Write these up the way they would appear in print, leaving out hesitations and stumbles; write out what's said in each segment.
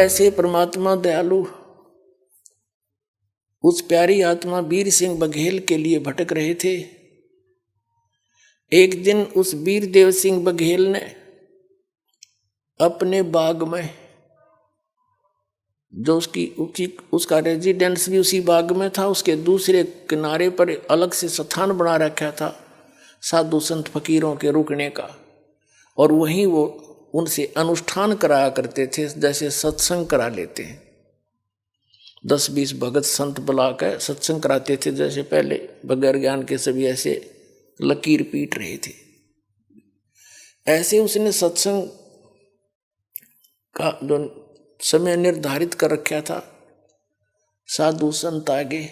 ऐसे परमात्मा दयालु उस प्यारी आत्मा वीर सिंह बघेल के लिए भटक रहे थे। एक दिन उस वीर देव सिंह बघेल ने अपने बाग में, जो उसका रेजिडेंस भी उसी बाग में था, उसके दूसरे किनारे पर अलग से स्थान बना रखा था साधु संत फकीरों के रुकने का, और वहीं वो उनसे अनुष्ठान कराया करते थे, जैसे सत्संग करा लेते हैं। 10-20 भगत संत बुला कर सत्संग कराते थे, जैसे पहले बगैर ज्ञान के सभी ऐसे लकीर पीट रहे थे। ऐसे उसने सत्संग का जो समय निर्धारित कर रखा था, साधु संत आगे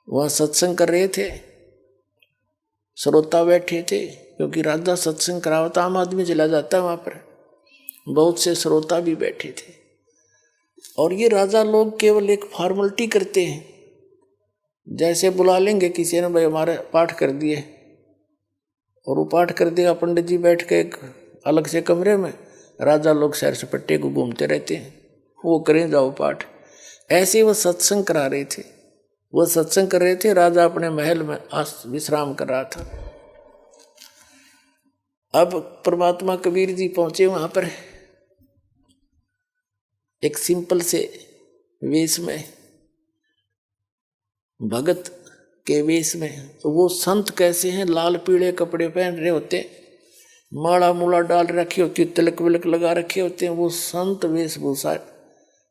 वह सत्संग कर रहे थे, श्रोता बैठे थे, क्योंकि राजा सत्संग करावता आम आदमी चला जाता है वहां पर, बहुत से श्रोता भी बैठे थे। और ये राजा लोग केवल एक फॉर्मेलिटी करते हैं, जैसे बुला लेंगे किसी ने, भाई हमारे पाठ कर दिए, और वो पाठ कर देगा, पंडित जी बैठ के एक अलग से कमरे में, राजा लोग सैर सपट्टे को घूमते रहते हैं, वो करें जाओ पाठ। ऐसे वो सत्संग करा रहे थे, वो सत्संग कर रहे थे, राजा अपने महल में विश्राम कर रहा था। अब परमात्मा कबीर जी पहुंचे वहां पर, एक सिंपल से वेश में, भगत के वेश में। तो वो संत कैसे हैं, लाल पीले कपड़े पहन रहे होते, माला मूला डाल रखी होती, तिलक विलक लगा रखे होते हैं, वो संत वेशभूषा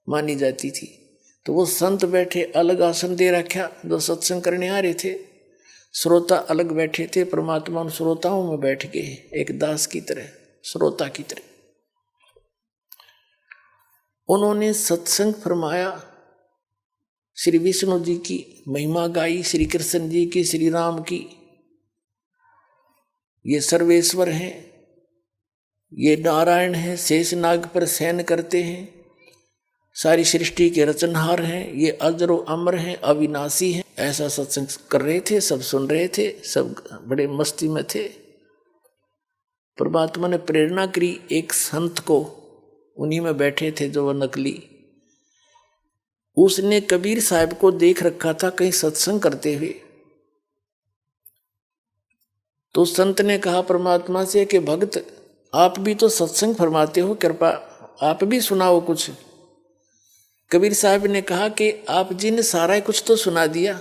मानी जाती थी। तो वो संत बैठे, अलग आसन दे रखा, जो सत्संग करने आ रहे थे, श्रोता अलग बैठे थे। परमात्मा उन श्रोताओं में बैठ गए, एक दास की तरह, श्रोता की तरह। उन्होंने सत्संग फरमाया, श्री विष्णु जी की महिमा गाई, श्री कृष्ण जी की, श्री राम की। ये सर्वेश्वर हैं, ये नारायण हैं, शेष नाग पर शयन करते हैं, सारी सृष्टि के रचनहार हैं, ये अजर व अमर हैं, अविनाशी हैं। ऐसा सत्संग कर रहे थे, सब सुन रहे थे, सब बड़े मस्ती में थे। परमात्मा ने प्रेरणा करी एक संत को, उन्हीं में बैठे थे जो वह नकली, उसने कबीर साहब को देख रखा था कहीं सत्संग करते हुए। तो संत ने कहा परमात्मा से कि भक्त आप भी तो सत्संग फरमाते हो, कृपा आप भी सुनाओ कुछ। कबीर साहब ने कहा कि आप जी ने सारा कुछ तो सुना दिया,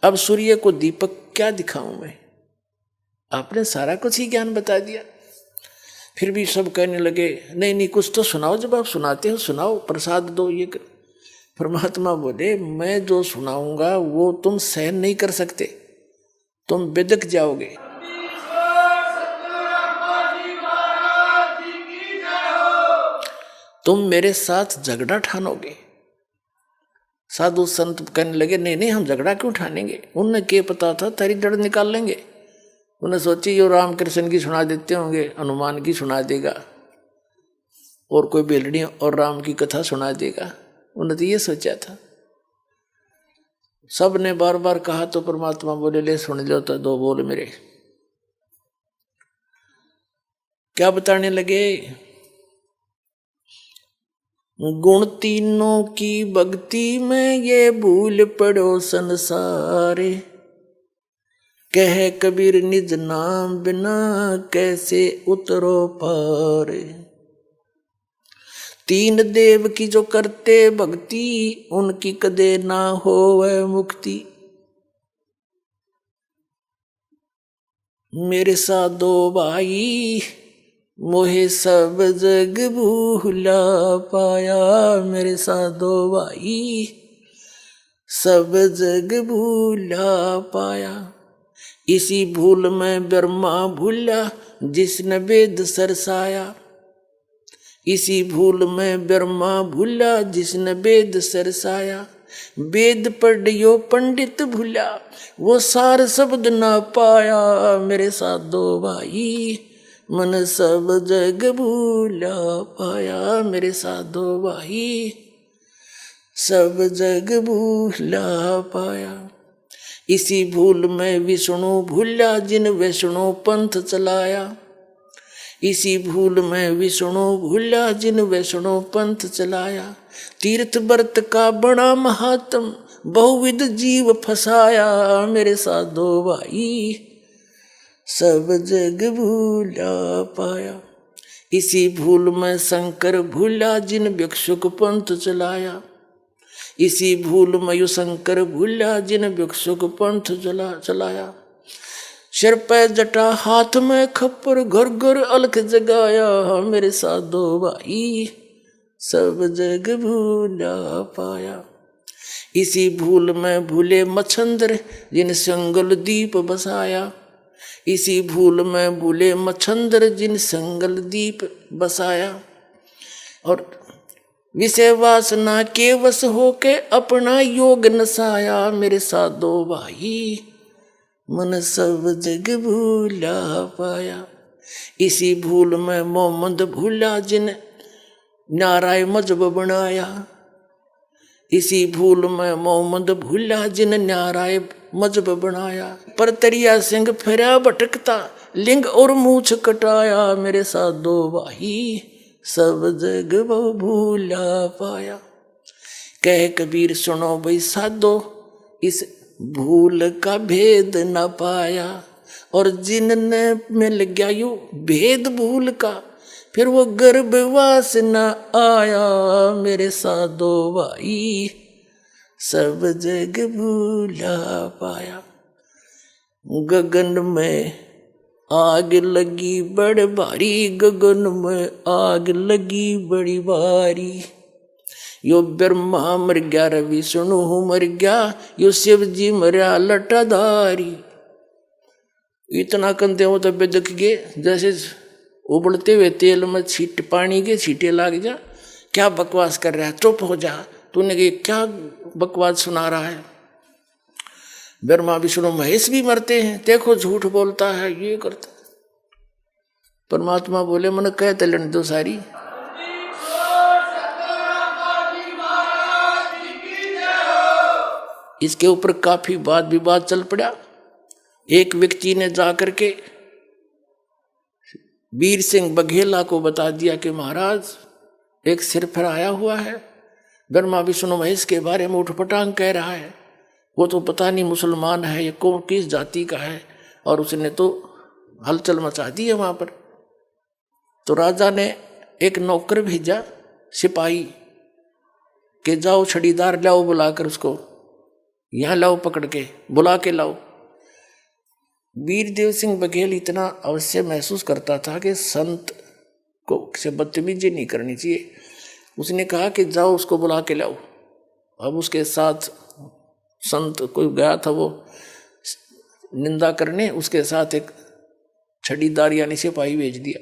अब सूर्य को दीपक क्या दिखाऊं मैं, आपने सारा कुछ ही ज्ञान बता दिया। फिर भी सब कहने लगे नहीं नहीं कुछ तो सुनाओ, जब आप सुनाते हो सुनाओ, प्रसाद दो ये कर। परमात्मा बोले मैं जो सुनाऊंगा वो तुम सहन नहीं कर सकते, तुम बिदक जाओगे। तुम मेरे साथ झगड़ा ठानोगे। साधु संत कहने लगे नहीं नहीं हम झगड़ा क्यों ठानेंगे, उन्हें क्या पता था तेरी जड़ निकाल लेंगे। उन्हें सोची जो राम कृष्ण की सुना देते होंगे, हनुमान की सुना देगा, और कोई बेलड़ी और राम की कथा सुना देगा, उन्हें तो ये सोचा था। सब ने बार बार कहा तो परमात्मा बोले ले सुन लो तो दो बोल मेरे। क्या बताने लगे, गुण तीनों की भक्ति में ये भूल पड़ो संसारे, कह कबीर निज नाम बिना कैसे उतरो पार। तीन देव की जो करते भक्ति, उनकी कदे ना होवे मुक्ति। मेरे साथ दो भाई मोहे सब जग भूला पाया, मेरे साथ दो भाई सब जग भूला पाया। इसी भूल में ब्रह्मा भूला जिसने वेद सरसाया, इसी भूल में ब्रह्मा भूला जिसने वेद सरसाया। वेद पढ़ियो पंडित भूला वो सार शब्द ना पाया, मेरे साथ दो भाई मन सब जग भूला पाया, मेरे साथ दो भाई सब जग भूला पाया। इसी भूल में विष्णु भूला जिन वैष्णो पंथ चलाया, इसी भूल में विष्णु भूला जिन वैष्णो पंथ चलाया। तीर्थ व्रत का बड़ा महात्म बहुविध जीव फसाया। मेरे साधो भाई सब जग भूला पाया। इसी भूल में शंकर भूला जिन भिक्षुक पंथ चलाया। इसी भूल में यु शंकर भूला जिन भिक्षुक पंथ चलाया। सिर पे जटा हाथ में खप्पर घर घर अलख जगाया। मेरे साधो भाई सब जग भूला पाया। इसी भूल में भूले मच्छंदर जिन संगल दीप बसाया। इसी भूल में भूले मच्छंदर जिन संगल दीप बसाया। और विषय वासना के वश होके अपना योग नसाया। मेरे साधो भाई मन सब जग भूला पाया। इसी भूल में मोहम्मद भूला जिन नाराय मजहब बनाया। इसी भूल में मोहम्मद भूला जिन नाराय मजहब बनाया। पर तरिया सिंह फिरा भटकता लिंग और मूछ कटाया। मेरे साधो भाई सब जग भूला पाया। कह कबीर सुनो भाई साधो इस भूल का भेद न पाया। और जिनने मिल गया यू भेद भूल का फिर वो गर्भवास न आया। मेरे साधो भाई सब जग भूला पाया। गगन में आग लगी बड़ भारी। गगन में आग लगी बड़ी भारी। यो ब्रह्मा मर गया रे विष्णु मर गया। यो शिव जी मरा लटाधारी। इतना कंधे हो तब देख गए जैसे उबलते हुए तेल में छीट पानी के छींटे लाग जा। क्या बकवास कर रहा है, चुप हो जा, तूने क्या बकवास सुना रहा है। ब्रह्मा विष्णु महेश भी मरते हैं, देखो झूठ बोलता है, ये करता। परमात्मा बोले मन कह तलन दो सारी। इसके ऊपर काफी वाद विवाद चल पड़ा। एक व्यक्ति ने जाकर के वीर सिंह बघेला को बता दिया कि महाराज एक सिर फहराया हुआ है, ब्रह्मा विष्णु महेश के बारे में उठपटांग कह रहा है। वो तो पता नहीं मुसलमान है या कौन किस जाति का है, और उसने तो हलचल मचा दी है वहां पर। तो राजा ने एक नौकर भेजा सिपाही के जाओ छड़ीदार लाओ, बुलाकर उसको यहाँ लाओ, पकड़ के बुला के लाओ। वीरदेव सिंह बघेल इतना अवश्य महसूस करता था कि संत को से बदतमीजी नहीं करनी चाहिए। उसने कहा कि जाओ उसको बुला के लाओ। अब उसके साथ संत कोई गया था वो निंदा करने, उसके साथ एक छड़ीदार यानी सिपाही भेज दिया।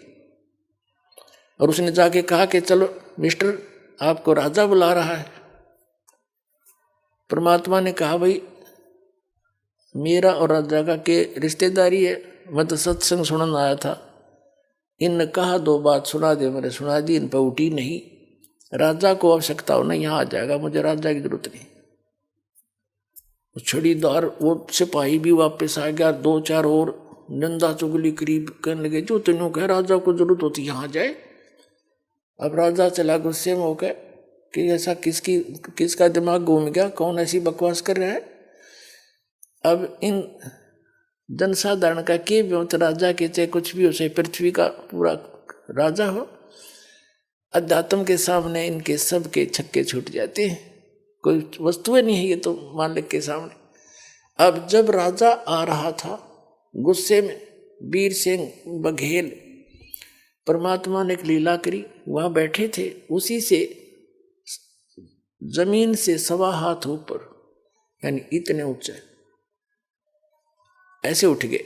और उसने जाके कहा कि चलो मिस्टर आपको राजा बुला रहा है। परमात्मा ने कहा भाई मेरा और राजा का के रिश्तेदारी है, मैं तो सत्संग सुनने आया था। इनने कहा दो बात सुना दे, मैंने सुना दी, इन पर उठी नहीं। राजा को आवश्यकता हो ना यहाँ आ जाएगा, मुझे राजा की जरूरत नहीं। छड़ीदार वो सिपाही भी वापस आ गया। दो चार और निंदा चुगली करीब करने लगे, जो तीनों कह राजा को जरूरत होती यहाँ जाए। अब राजा चला गुस्से में होकर कि ऐसा किसका दिमाग घूम गया, कौन ऐसी बकवास कर रहा है। अब इन जनसाधारण का के भी राजा के चाहे कुछ भी हो, चाहे पृथ्वी का पूरा राजा हो, अध्यात्म के सामने इनके सब के छक्के छूट जाते हैं। कोई वस्तुएं नहीं है ये तो मालिक के सामने। अब जब राजा आ रहा था गुस्से में, वीर सिंह बघेल, परमात्मा ने एक लीला करी। वहां बैठे थे, उसी से जमीन से 1.25 हाथ ऊपर, यानी इतने ऊंचे ऐसे उठ गए।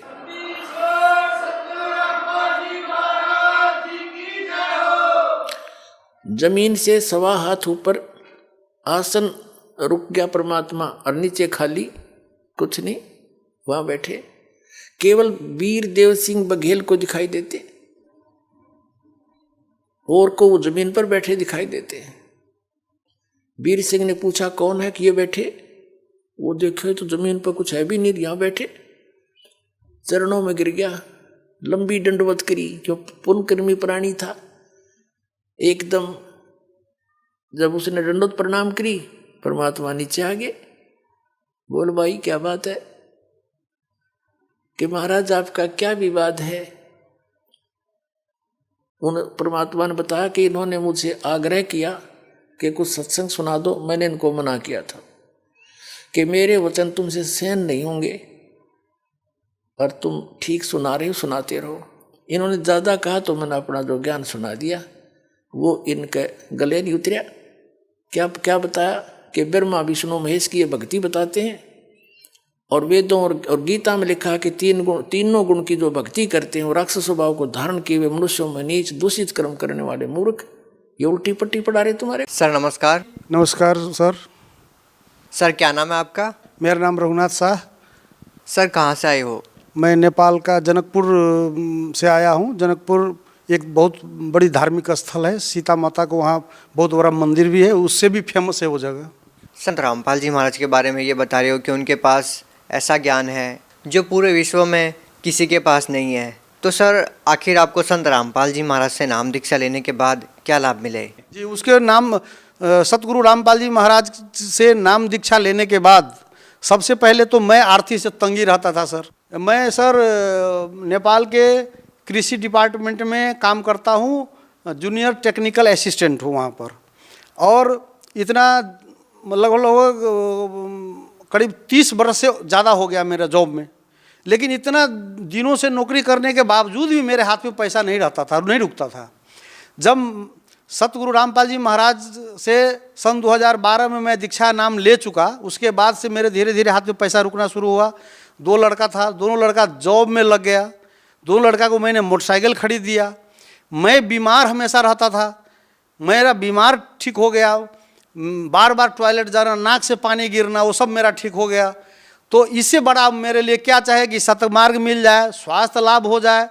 जमीन से 1.25 हाथ ऊपर आसन रुक गया परमात्मा, और नीचे खाली कुछ नहीं। वहां बैठे केवल वीरदेव सिंह बघेल को दिखाई देते, और को वो जमीन पर बैठे दिखाई देते हैं। वीर सिंह ने पूछा कौन है कि ये बैठे। वो देखे तो जमीन पर कुछ है भी नहीं, यहां बैठे। चरणों में गिर गया, लंबी दंडवत करी। जो पुण्यकर्मी प्राणी था, एकदम जब उसने दंडवत प्रणाम करी, परमात्मा नीचे आ गए। बोल भाई क्या बात है कि महाराज आपका क्या विवाद है। उन परमात्मा ने बताया कि इन्होंने मुझे आग्रह किया कि कुछ सत्संग सुना दो। मैंने इनको मना किया था कि मेरे वचन तुमसे सहन नहीं होंगे और तुम ठीक सुना रहे हो, सुनाते रहो। इन्होंने ज़्यादा कहा तो मैंने अपना जो ज्ञान सुना दिया, वो इनके गले नहीं उतरा। क्या क्या बताया कि ब्रह्मा विष्णु महेश की ये भक्ति बताते हैं, और वेदों और गीता में लिखा कि तीनों गुण की जो भक्ति करते हैं वो राक्षस स्वभाव को धारण किए हुए मनुष्यों में नीच दूषित कर्म करने वाले मूर्ख, ये उल्टी पट्टी पढ़ा रहे तुम्हारे। सर नमस्कार। नमस्कार सर। सर क्या नाम है आपका? मेरा नाम रघुनाथ शाह। सर कहाँ से आए हो? मैं नेपाल का जनकपुर से आया हूँ। जनकपुर एक बहुत बड़ी धार्मिक स्थल है, सीता माता को वहाँ बहुत बड़ा मंदिर भी है, उससे भी फेमस है वो जगह। संत रामपाल जी महाराज के बारे में ये बता रहे हो कि उनके पास ऐसा ज्ञान है जो पूरे विश्व में किसी के पास नहीं है। तो सर आखिर आपको संत रामपाल जी महाराज से नाम दीक्षा लेने के बाद क्या लाभ मिले? जी उसके नाम सतगुरु रामपाल जी महाराज से नाम दीक्षा लेने के बाद सबसे पहले तो मैं आर्थिक से तंगी रहता था सर। मैं सर नेपाल के कृषि डिपार्टमेंट में काम करता हूँ, जूनियर टेक्निकल असिस्टेंट हूँ वहाँ पर, और इतना लगभग करीब 30 बरस से ज़्यादा हो गया मेरा जॉब में। लेकिन इतना दिनों से नौकरी करने के बावजूद भी मेरे हाथ में पैसा नहीं रहता था, नहीं रुकता था। जब सतगुरु रामपाल जी महाराज से सन 2012 में मैं दीक्षा नाम ले चुका, उसके बाद से मेरे धीरे धीरे हाथ में पैसा रुकना शुरू हुआ। 2 लड़का था, दोनों लड़का जॉब में लग गया। 2 लड़का को मैंने मोटरसाइकिल खरीद दिया। मैं बीमार हमेशा रहता था, मेरा बीमार ठीक हो गया। बार बार टॉयलेट जाना, नाक से पानी गिरना, वो सब मेरा ठीक हो गया। तो इससे बड़ा मेरे लिए क्या चाहे कि सतमार्ग मिल जाए, स्वास्थ्य लाभ हो जाए,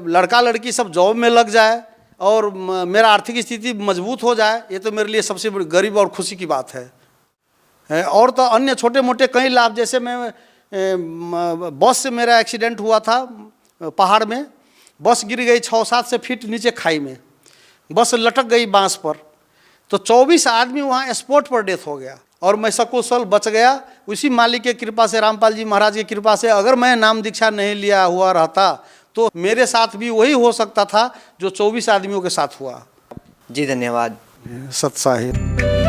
लड़का लड़की सब जॉब में लग जाए और मेरा आर्थिक स्थिति मजबूत हो जाए। ये तो मेरे लिए सबसे बड़ी गरीब और खुशी की बात है। और तो अन्य छोटे मोटे कई लाभ, जैसे मैं बस से मेरा एक्सीडेंट हुआ था पहाड़ में। बस गिर गई 6-7 फीट नीचे खाई में, बस लटक गई बांस पर। तो 24 आदमी वहाँ स्पॉट पर डेथ हो गया और मैं सकुशल बच गया। उसी मालिक के कृपा से, रामपाल जी महाराज की कृपा से। अगर मैं नाम दीक्षा नहीं लिया हुआ रहता तो मेरे साथ भी वही हो सकता था जो 24 आदमियों के साथ हुआ। जी धन्यवाद। सत साहिब।